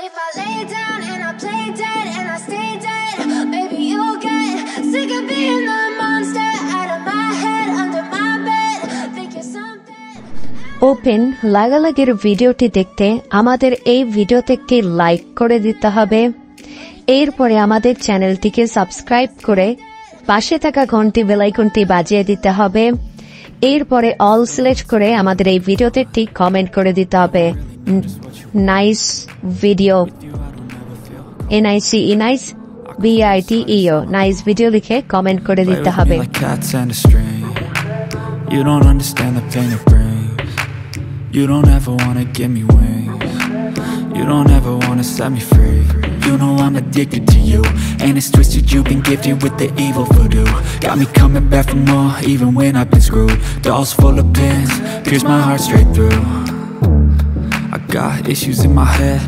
But if I lay down and I play dead and I stay dead, maybe you'll get sick of being the monster out of my head, under my bed. Think you're something. Open লাগালাগির ভিডিওটি দেখতে আমাদের এই ভিডিওতে একটি like করে দিতে হবে। এরপরে আমাদের চ্যানেলটিকে সাবস্ক্রাইব করে পাশে থাকা ঘন্টি বেল আইকনটি বাজিয়ে দিতে হবে। এরপরে অল সিলেক্ট করে আমাদের এই ভিডিওতে একটি কমেন্ট করে দিতে হবে। Nice video, NICE nice BITEO nice video লিখে কমেন্ট করে দিতে হবে। You don't understand the pain it brings. You don't ever wanna give me wings. You don't ever wanna set me free. You know I'm addicted to you, and it's twisted, you've been gifted with the evil voodoo. Got me coming back for more, even when I've been screwed. Dolls full of pins, pierce my heart straight through. I got issues in my head.